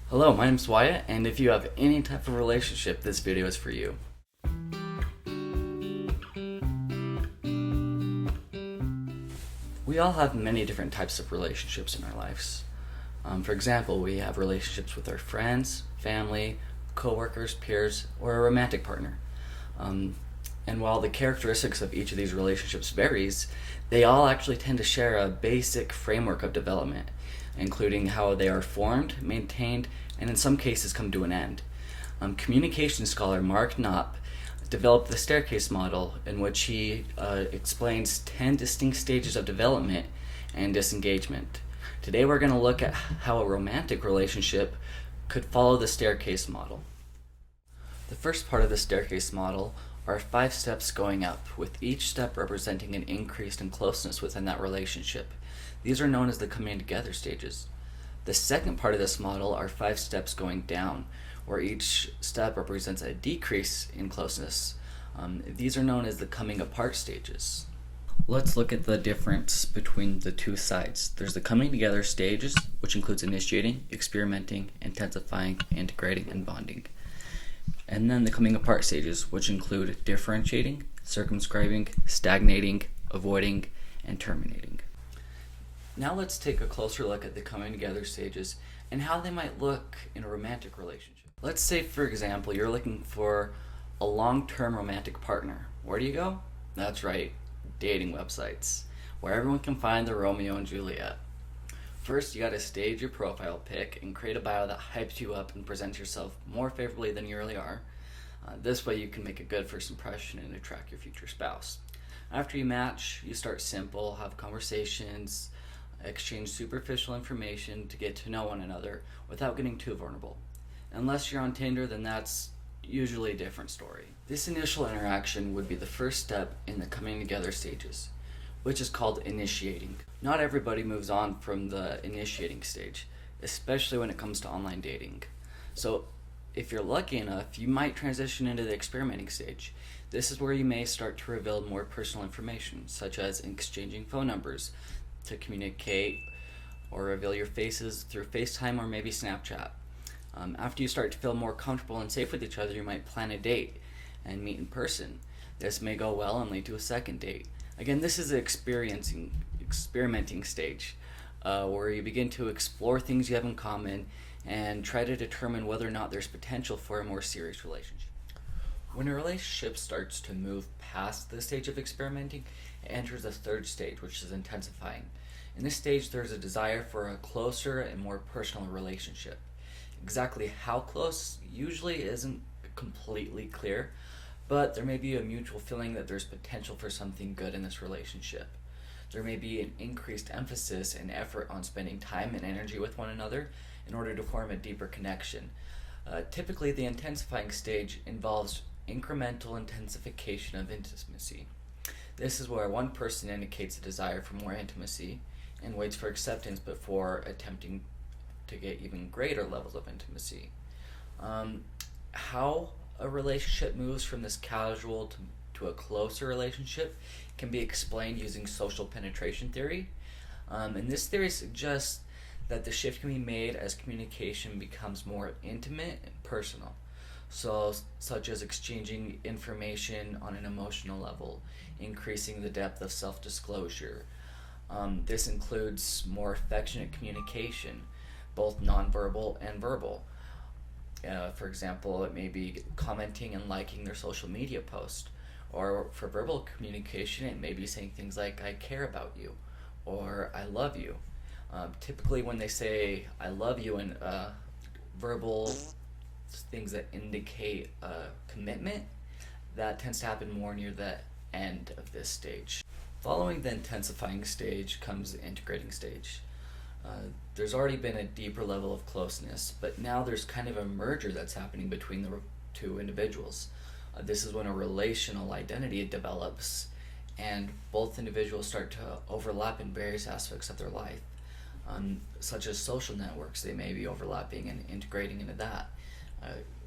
Hello, my name's Wyatt, and if you have any type of relationship, this video is for you. We all have many different types of relationships in our lives. For example, we have relationships with our friends, family, coworkers, peers, or a romantic partner. And while the characteristics of each of these relationships varies, they all actually tend to share a basic framework of development, including how they are formed, maintained, and in some cases come to an end. Communication scholar Mark Knopps developed the staircase model, in which he explains 10 distinct stages of development and disengagement. Today we're going to look at how a romantic relationship could follow the staircase model. The first part of the staircase model are 5 steps going up, with each step representing an increase in closeness within that relationship. These are known as the coming together stages. The second part of this model are 5 steps going down, where each step represents a decrease in closeness. These are known as the coming apart stages. Let's look at the difference between the two sides. There's the coming together stages, which includes initiating, experimenting, intensifying, integrating, and bonding. And then the coming apart stages, which include differentiating, circumscribing, stagnating, avoiding, and terminating. Now let's take a closer look at the coming together stages and how they might look in a romantic relationship. Let's say, for example, you're looking for a long-term romantic partner. Where do you go? That's right, dating websites, where everyone can find the Romeo and Juliet. First, you gotta stage your profile pic and create a bio that hypes you up and presents yourself more favorably than you really are. This way you can make a good first impression and attract your future spouse. After you match, you start simple, have conversations, exchange superficial information to get to know one another without getting too vulnerable. Unless you're on Tinder, then that's usually a different story. This initial interaction would be the first step in the coming together stages, which is called initiating. Not everybody moves on from the initiating stage, especially when it comes to online dating. So if you're lucky enough, you might transition into the experimenting stage. This is where you may start to reveal more personal information, such as exchanging phone numbers to communicate or reveal your faces through FaceTime or maybe Snapchat. After you start to feel more comfortable and safe with each other, you might plan a date and meet in person. This may go well and lead to a second date. Again, this is the experimenting stage, where you begin to explore things you have in common and try to determine whether or not there's potential for a more serious relationship. When a relationship starts to move past the stage of experimenting, it enters the third stage, which is intensifying. In this stage, there's a desire for a closer and more personal relationship. Exactly how close usually isn't completely clear, but there may be a mutual feeling that there's potential for something good in this relationship. There may be an increased emphasis and effort on spending time and energy with one another in order to form a deeper connection. Typically, the intensifying stage involves incremental intensification of intimacy. This is where one person indicates a desire for more intimacy and waits for acceptance before attempting to get even greater levels of intimacy. How a relationship moves from this casual to a closer relationship can be explained using social penetration theory. And this theory suggests that the shift can be made as communication becomes more intimate and personal. So, such as exchanging information on an emotional level, increasing the depth of self-disclosure. This includes more affectionate communication, both nonverbal and verbal. For example, it may be commenting and liking their social media post. Or for verbal communication, it may be saying things like, I care about you, or I love you. Typically when they say, I love you, and verbal things that indicate commitment, that tends to happen more near the end of this stage. Following the intensifying stage comes the integrating stage. There's already been a deeper level of closeness, but now there's kind of a merger that's happening between the two individuals. This is when a relational identity develops and both individuals start to overlap in various aspects of their life, such as social networks. They may be overlapping and integrating into that.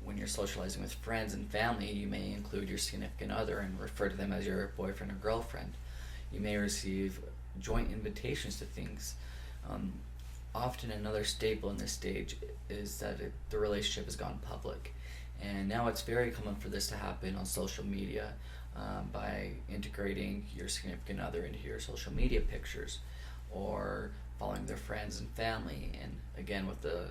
When you're socializing with friends and family, you may include your significant other and refer to them as your boyfriend or girlfriend. You may receive joint invitations to things. Often another staple in this stage is that the relationship has gone public. And now it's very common for this to happen on social media, by integrating your significant other into your social media pictures, or following their friends and family, and again with the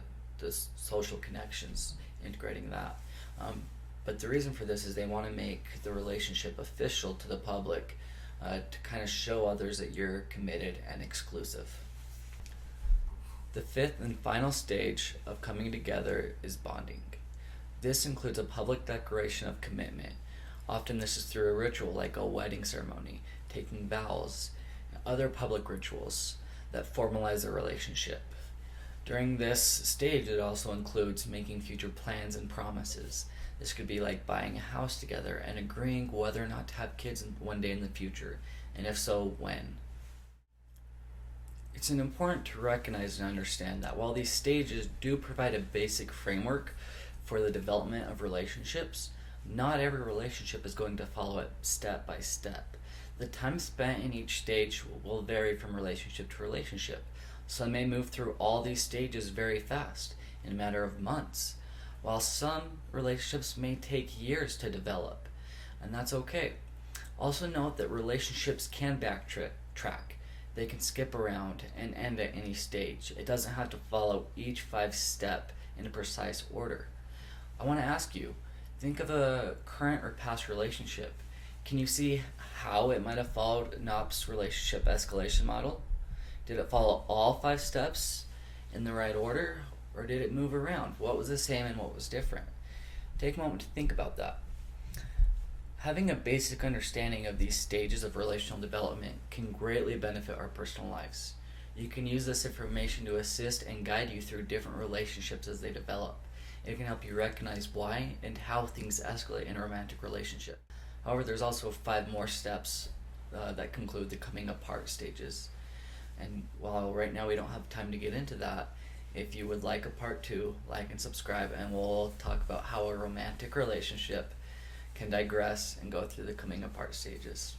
social connections, integrating that. But the reason for this is they want to make the relationship official to the public, to kind of show others that you're committed and exclusive. The fifth and final stage of coming together is bonding. This includes a public declaration of commitment. Often this is through a ritual like a wedding ceremony, taking vows, and other public rituals that formalize a relationship. During this stage, it also includes making future plans and promises. This could be like buying a house together and agreeing whether or not to have kids one day in the future, and if so, when. It's important to recognize and understand that while these stages do provide a basic framework for the development of relationships, not every relationship is going to follow it step by step. The time spent in each stage will vary from relationship to relationship. Some may move through all these stages very fast, in a matter of months, while some relationships may take years to develop, and that's okay. Also note that relationships can backtrack. They can skip around and end at any stage. It doesn't have to follow each 5 step in a precise order. I want to ask you, think of a current or past relationship. Can you see how it might have followed Knapps' relationship escalation model? Did it follow all 5 steps in the right order, or did it move around? What was the same and what was different? Take a moment to think about that. Having a basic understanding of these stages of relational development can greatly benefit our personal lives. You can use this information to assist and guide you through different relationships as they develop. It can help you recognize why and how things escalate in a romantic relationship. However, there's also 5 more steps that conclude the coming apart stages. And while right now we don't have time to get into that, if you would like a part 2, like and subscribe, and we'll talk about how a romantic relationship can digress and go through the coming apart stages.